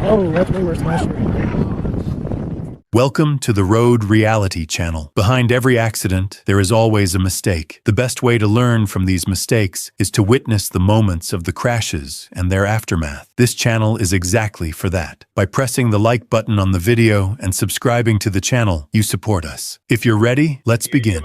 Oh, that's way worse than last year. Welcome to the Road Reality Channel. Behind every accident, there is always a mistake. The best way to learn from these mistakes is to witness the moments of the crashes and their aftermath. This channel is exactly for that. By pressing the like button on the video and subscribing to the channel, you support us. If you're ready, let's begin.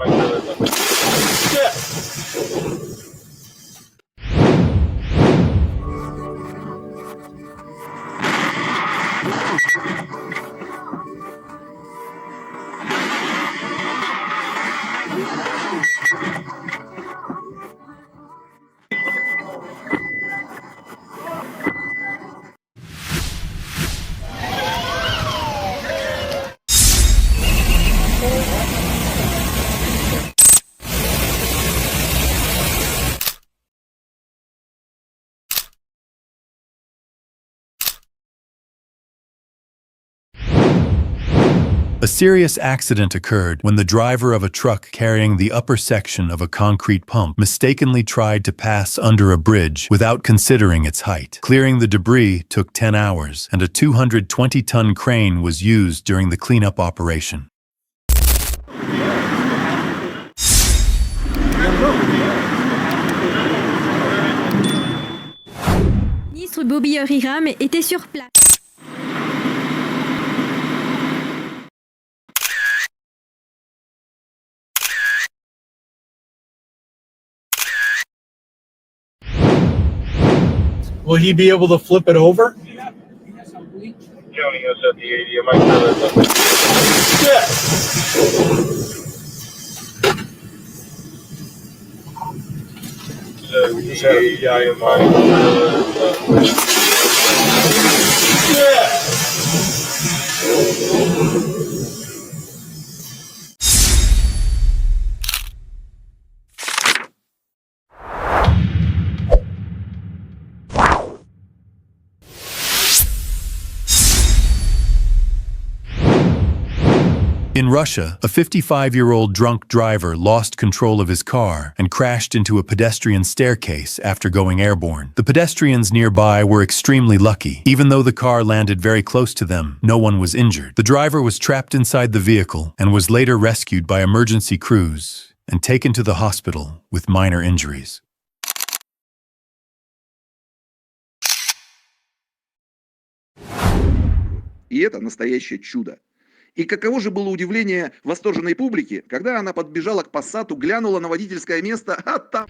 A serious accident occurred when the driver of a truck carrying the upper section of a concrete pump mistakenly tried to pass under a bridge without considering its height. Clearing the debris took 10 hours, and a 220-ton crane was used during the cleanup operation. Ministre Bobby Hiram était sur place. Will he be able to flip it over? County us at the 80. I might tell that. In Russia, a 55-year-old drunk driver lost control of his car and crashed into a pedestrian staircase after going airborne. The pedestrians nearby were extremely lucky. Even though the car landed very close to them, no one was injured. The driver was trapped inside the vehicle and was later rescued by emergency crews and taken to the hospital with minor injuries. И это настоящее чудо. И каково же было удивление восторженной публики, когда она подбежала к Пассату, глянула на водительское место, а там...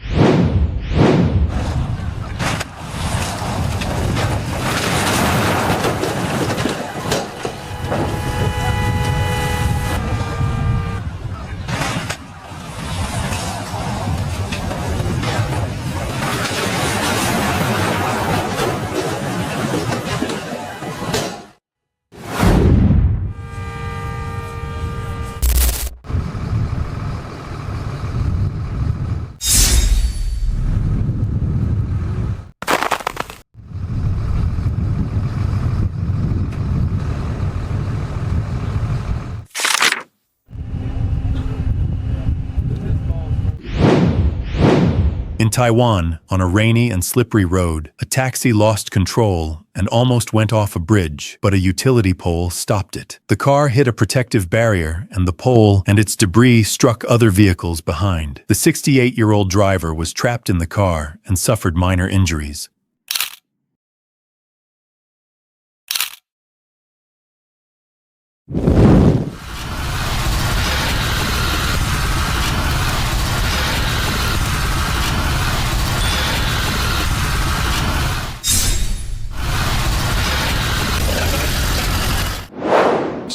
In Taiwan, on a rainy and slippery road, a taxi lost control and almost went off a bridge, but a utility pole stopped it. The car hit a protective barrier, and the pole and its debris struck other vehicles behind. The 68-year-old driver was trapped in the car and suffered minor injuries.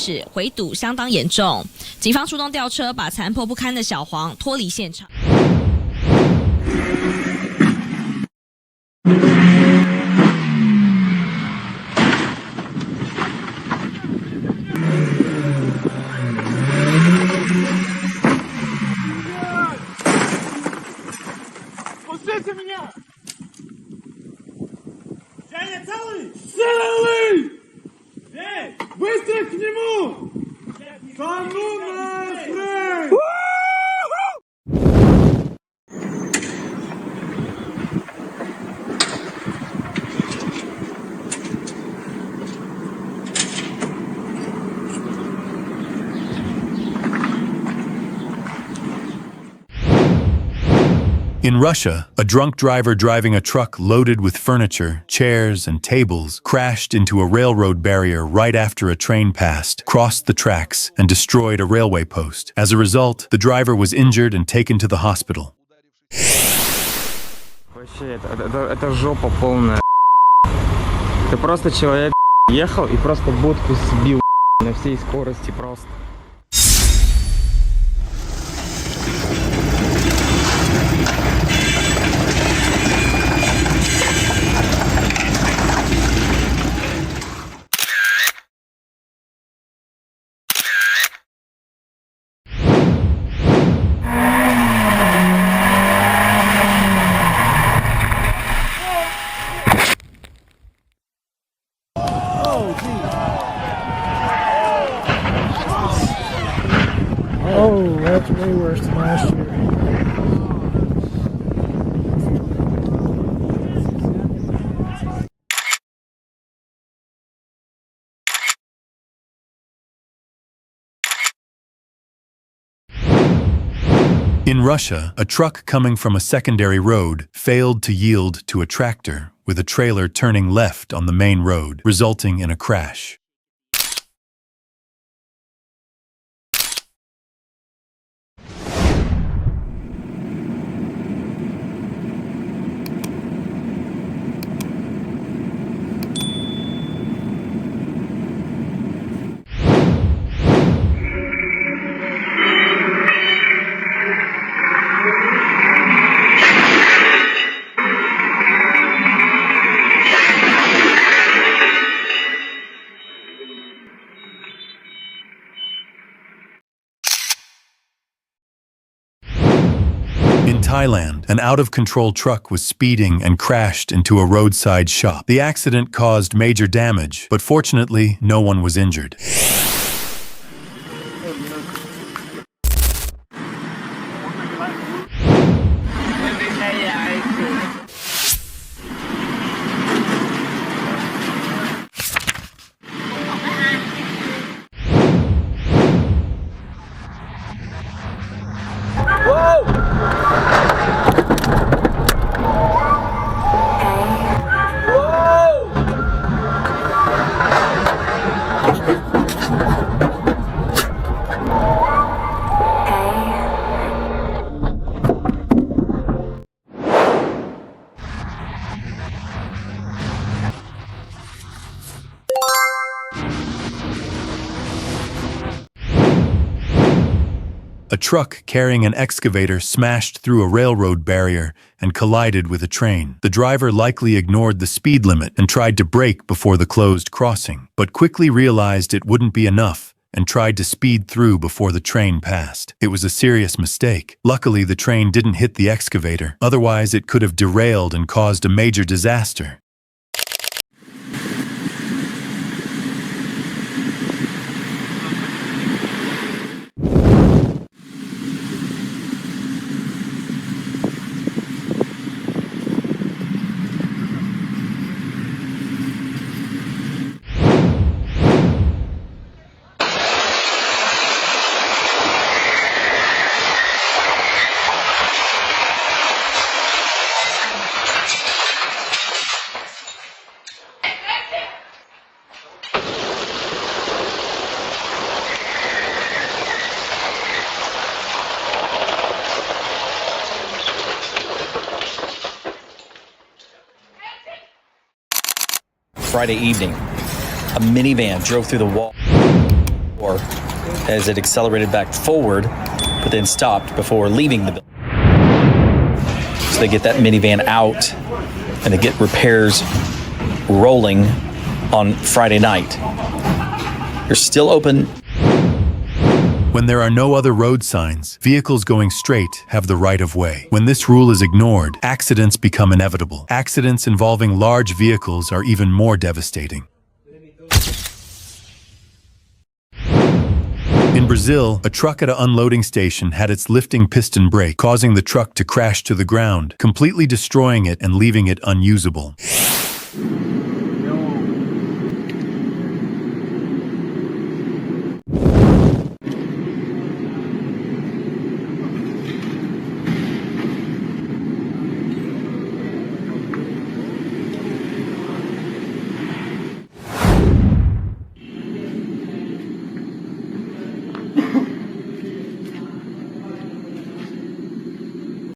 是回堵相当严重，警方出动吊车，把残破不堪的小黄脱离现场。Пустите меня! Я не целый! Целый! Эй, быстро к нему! Да ну нахрен! In Russia, a drunk driver driving a truck loaded with furniture, chairs, and tables crashed into a railroad barrier right after a train passed, crossed the tracks, and destroyed a railway post. As a result, the driver was injured and taken to the hospital. Вообще, это жопа полная. Ты просто человек ехал и просто будку сбил на всей скорости просто. Oh, that's way worse than last year. In Russia, a truck coming from a secondary road failed to yield to a tractor, with a trailer turning left on the main road, resulting in a crash. In Thailand, an out-of-control truck was speeding and crashed into a roadside shop. The accident caused major damage, but fortunately, no one was injured. A truck carrying an excavator smashed through a railroad barrier and collided with a train. The driver likely ignored the speed limit and tried to brake before the closed crossing, but quickly realized it wouldn't be enough and tried to speed through before the train passed. It was a serious mistake. Luckily, the train didn't hit the excavator. Otherwise, it could have derailed and caused a major disaster. Friday evening, a minivan drove through the wall as it accelerated back forward, but then stopped before leaving the building. So they get that minivan out and they get repairs rolling on Friday night. You're still open. When there are no other road signs, vehicles going straight have the right of way. When this rule is ignored, accidents become inevitable. Accidents involving large vehicles are even more devastating. In Brazil, a truck at an unloading station had its lifting piston break, causing the truck to crash to the ground, completely destroying it and leaving it unusable.